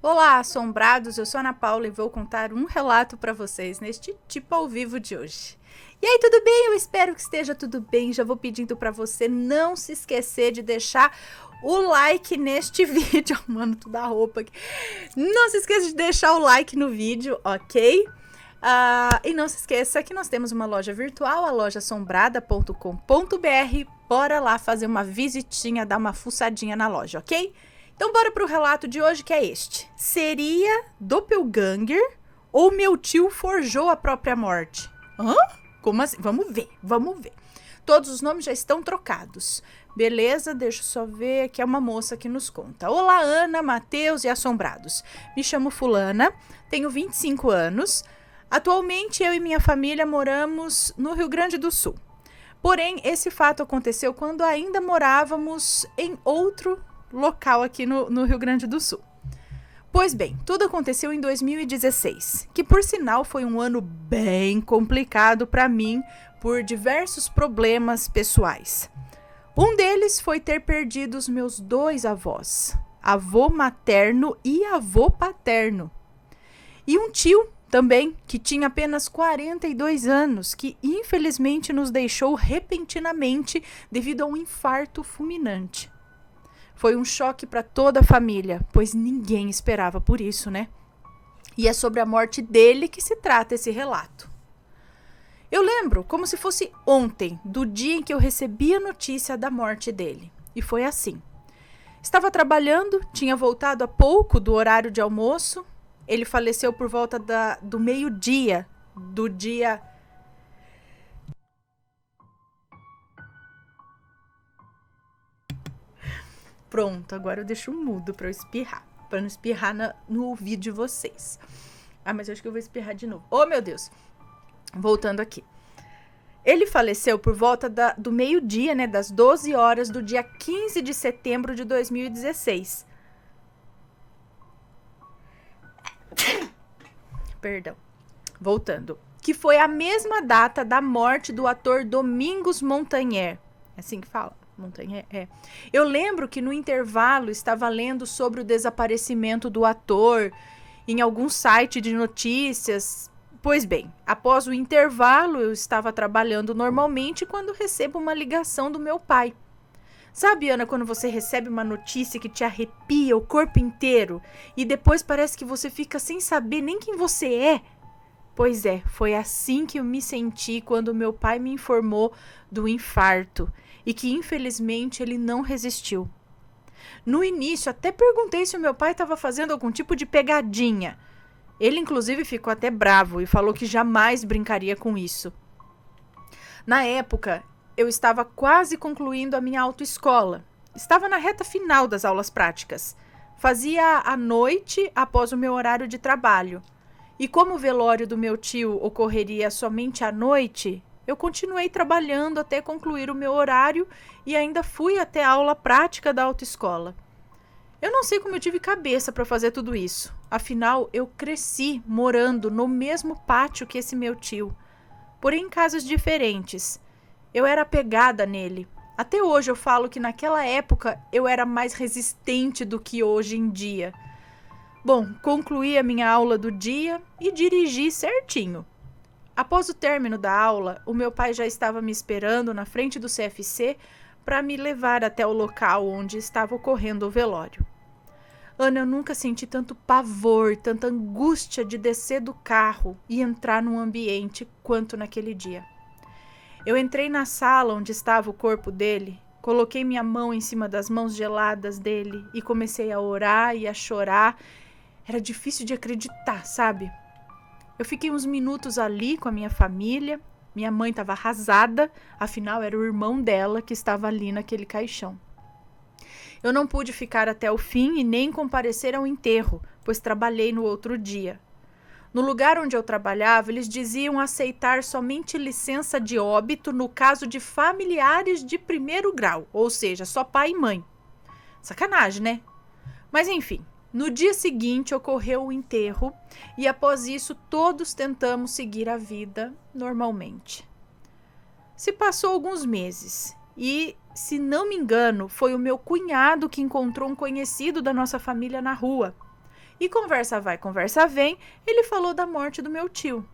Olá, assombrados! Eu sou a Ana Paula e vou contar um relato para vocês neste tipo ao vivo de hoje. E aí, tudo bem? Eu espero que esteja tudo bem. Já vou pedindo para você não se esquecer de deixar o like neste vídeo. Mano, tudo a roupa aqui. Não se esqueça de deixar o like no vídeo, ok? E não se esqueça que nós temos uma loja virtual, a lojaassombrada.com.br. Bora lá fazer uma visitinha, dar uma fuçadinha na loja, ok? Então bora pro relato de hoje, que é este. Seria doppelganger ou meu tio forjou a própria morte? Hã? Como assim? Vamos ver. Todos os nomes já estão trocados. Beleza, deixa eu só ver, que é uma moça que nos conta. Olá, Ana, Matheus e assombrados. Me chamo Fulana, tenho 25 anos. Atualmente eu e minha família moramos no Rio Grande do Sul. Porém, esse fato aconteceu quando ainda morávamos em outro local aqui no Rio Grande do Sul. Pois bem, tudo aconteceu em 2016, que por sinal foi um ano bem complicado para mim por diversos problemas pessoais. Um deles foi ter perdido os meus dois avós, avô materno e avô paterno. E um tio também, que tinha apenas 42 anos, que infelizmente nos deixou repentinamente devido a um infarto fulminante. Foi um choque para toda a família, pois ninguém esperava por isso, né? E é sobre a morte dele que se trata esse relato. Eu lembro como se fosse ontem, do dia em que eu recebi a notícia da morte dele. E foi assim. Estava trabalhando, tinha voltado há pouco do horário de almoço. Ele faleceu por volta do meio-dia, do dia... Pronto, agora eu deixo mudo para eu espirrar. Para não espirrar no ouvido de vocês. Mas eu acho que eu vou espirrar de novo. Oh, meu Deus. Voltando aqui. Ele faleceu por volta do meio-dia, né? Das 12 horas do dia 15 de setembro de 2016. Perdão. Voltando. Que foi a mesma data da morte do ator Domingos Montanher. É assim que fala? Montanher? É. Eu lembro que no intervalo estava lendo sobre o desaparecimento do ator em algum site de notícias. Pois bem, após o intervalo eu estava trabalhando normalmente quando recebo uma ligação do meu pai. Sabe, Ana, quando você recebe uma notícia que te arrepia o corpo inteiro e depois parece que você fica sem saber nem quem você é? Pois é, foi assim que eu me senti quando meu pai me informou do infarto e que infelizmente ele não resistiu. No início até perguntei se o meu pai estava fazendo algum tipo de pegadinha. Ele inclusive ficou até bravo e falou que jamais brincaria com isso. Na época, eu estava quase concluindo a minha autoescola. Estava na reta final das aulas práticas. Fazia à noite após o meu horário de trabalho. E como o velório do meu tio ocorreria somente à noite, eu continuei trabalhando até concluir o meu horário e ainda fui até a aula prática da autoescola. Eu não sei como eu tive cabeça para fazer tudo isso. Afinal, eu cresci morando no mesmo pátio que esse meu tio, porém em casas diferentes. Eu era apegada nele. Até hoje eu falo que naquela época eu era mais resistente do que hoje em dia. Bom, concluí a minha aula do dia e dirigi certinho. Após o término da aula, o meu pai já estava me esperando na frente do CFC para me levar até o local onde estava ocorrendo o velório. Ana, eu nunca senti tanto pavor, tanta angústia de descer do carro e entrar num ambiente quanto naquele dia. Eu entrei na sala onde estava o corpo dele, coloquei minha mão em cima das mãos geladas dele e comecei a orar e a chorar. Era difícil de acreditar, sabe? Eu fiquei uns minutos ali com a minha família. Minha mãe estava arrasada, afinal era o irmão dela que estava ali naquele caixão. Eu não pude ficar até o fim e nem comparecer ao enterro, pois trabalhei no outro dia. No lugar onde eu trabalhava, eles diziam aceitar somente licença de óbito no caso de familiares de primeiro grau, ou seja, só pai e mãe. Sacanagem, né? Mas enfim, no dia seguinte ocorreu o enterro e após isso todos tentamos seguir a vida normalmente. Se passou alguns meses e, se não me engano, foi o meu cunhado que encontrou um conhecido da nossa família na rua. E conversa vai, conversa vem, ele falou da morte do meu tio.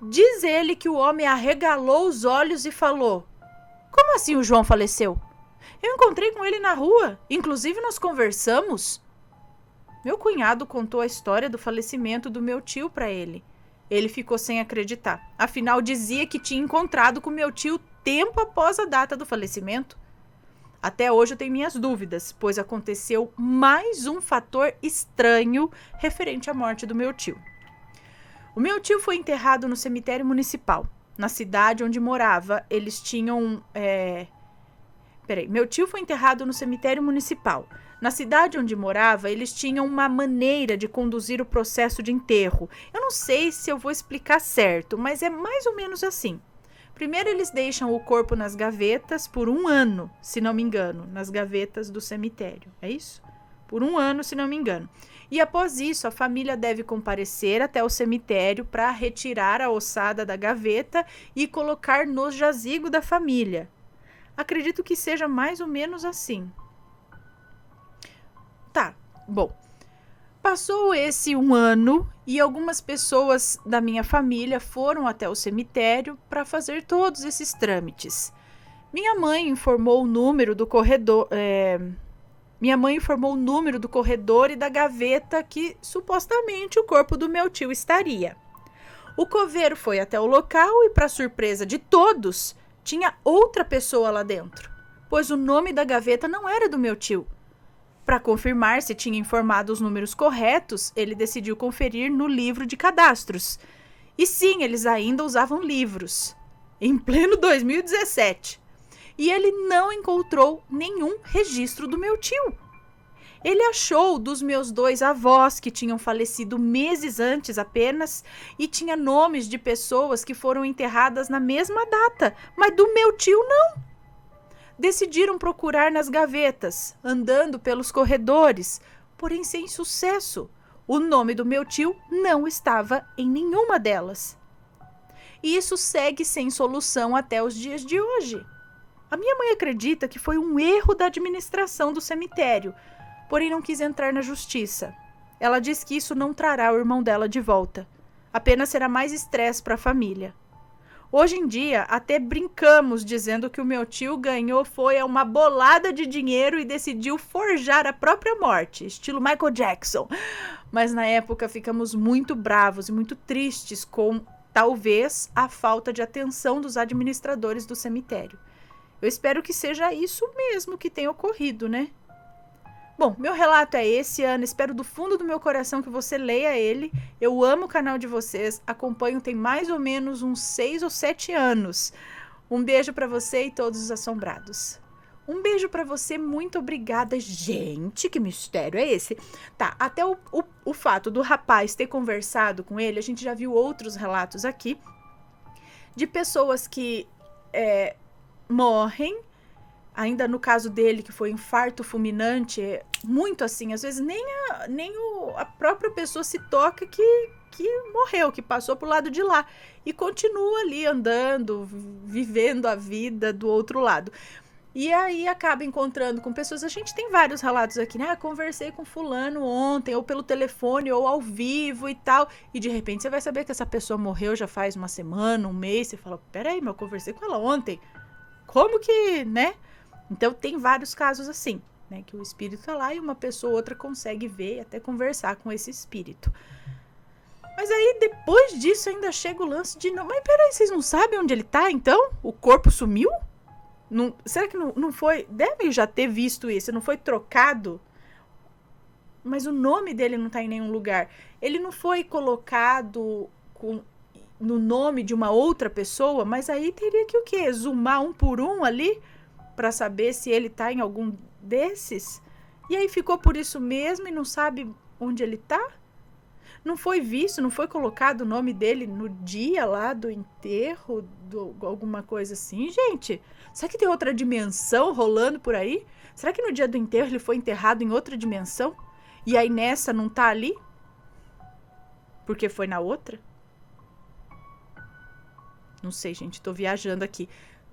Diz ele que o homem arregalou os olhos e falou: como assim o João faleceu? Eu encontrei com ele na rua, inclusive nós conversamos. Meu cunhado contou a história do falecimento do meu tio para ele. Ele ficou sem acreditar. Afinal, dizia que tinha encontrado com meu tio tempo após a data do falecimento. Até hoje eu tenho minhas dúvidas, pois aconteceu mais um fator estranho referente à morte do meu tio. O meu tio foi enterrado no cemitério municipal. Na cidade onde morava, eles tinham... Meu tio foi enterrado no cemitério municipal. Na cidade onde morava, eles tinham uma maneira de conduzir o processo de enterro. Eu não sei se eu vou explicar certo, mas é mais ou menos assim. Primeiro, eles deixam o corpo nas gavetas por 1 ano, se não me engano, nas gavetas do cemitério. É isso? Por 1 ano, se não me engano. E após isso, a família deve comparecer até o cemitério para retirar a ossada da gaveta e colocar no jazigo da família. Acredito que seja mais ou menos assim. Tá, bom. Passou esse 1 ano e algumas pessoas da minha família foram até o cemitério para fazer todos esses trâmites. Minha mãe informou o número do corredor e da gaveta que supostamente o corpo do meu tio estaria. O coveiro foi até o local e, para surpresa de todos, tinha outra pessoa lá dentro, pois o nome da gaveta não era do meu tio. Para confirmar se tinha informado os números corretos, ele decidiu conferir no livro de cadastros. E sim, eles ainda usavam livros, em pleno 2017. E ele não encontrou nenhum registro do meu tio. Ele achou dos meus 2 avós, que tinham falecido meses antes apenas, e tinha nomes de pessoas que foram enterradas na mesma data, mas do meu tio não. Decidiram procurar nas gavetas, andando pelos corredores, porém sem sucesso. O nome do meu tio não estava em nenhuma delas. E isso segue sem solução até os dias de hoje. A minha mãe acredita que foi um erro da administração do cemitério, porém não quis entrar na justiça. Ela diz que isso não trará o irmão dela de volta. Apenas será mais estresse para a família. Hoje em dia, até brincamos dizendo que o meu tio ganhou foi uma bolada de dinheiro e decidiu forjar a própria morte, estilo Michael Jackson. Mas na época ficamos muito bravos e muito tristes com, talvez, a falta de atenção dos administradores do cemitério. Eu espero que seja isso mesmo que tenha ocorrido, né? Bom, meu relato é esse, Ana. Espero do fundo do meu coração que você leia ele. Eu amo o canal de vocês. Acompanho tem mais ou menos uns 6 ou 7 anos. Um beijo para você e todos os assombrados. Um beijo para você. Muito obrigada. Gente, que mistério é esse? Tá, até o fato do rapaz ter conversado com ele, a gente já viu outros relatos aqui de pessoas que morrem. Ainda no caso dele, que foi infarto fulminante, muito assim, às vezes nem a própria pessoa se toca que morreu, que passou pro lado de lá. E continua ali andando, vivendo a vida do outro lado. E aí acaba encontrando com pessoas. A gente tem vários relatos aqui, né? Conversei com fulano ontem, ou pelo telefone, ou ao vivo e tal. E de repente você vai saber que essa pessoa morreu já faz 1 semana, 1 mês. Você fala, peraí, mas eu conversei com ela ontem. Como que, né? Então, tem vários casos assim, né? Que o espírito tá lá e uma pessoa ou outra consegue ver e até conversar com esse espírito. Mas aí, depois disso, ainda chega o lance de... Mas peraí, vocês não sabem onde ele tá, então? O corpo sumiu? Não, será que não foi... Devem já ter visto isso, não foi trocado? Mas o nome dele não tá em nenhum lugar. Ele não foi colocado no nome de uma outra pessoa, mas aí teria que o quê? Zoomar um por um ali... para saber se ele tá em algum desses? E aí ficou por isso mesmo e não sabe onde ele tá? Não foi visto, não foi colocado o nome dele no dia lá do enterro, alguma coisa assim, gente? Será que tem outra dimensão rolando por aí? Será que no dia do enterro ele foi enterrado em outra dimensão? E aí nessa não tá ali? Porque foi na outra? Não sei, gente, tô viajando aqui.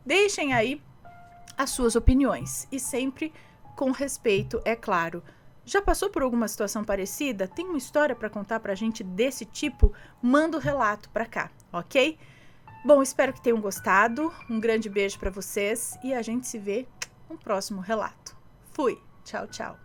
Deixem aí as suas opiniões e sempre com respeito, é claro. Já passou por alguma situação parecida? Tem uma história para contar pra gente desse tipo? Manda o relato pra cá, ok? Bom, espero que tenham gostado. Um grande beijo para vocês e a gente se vê no próximo relato. Fui. Tchau, tchau.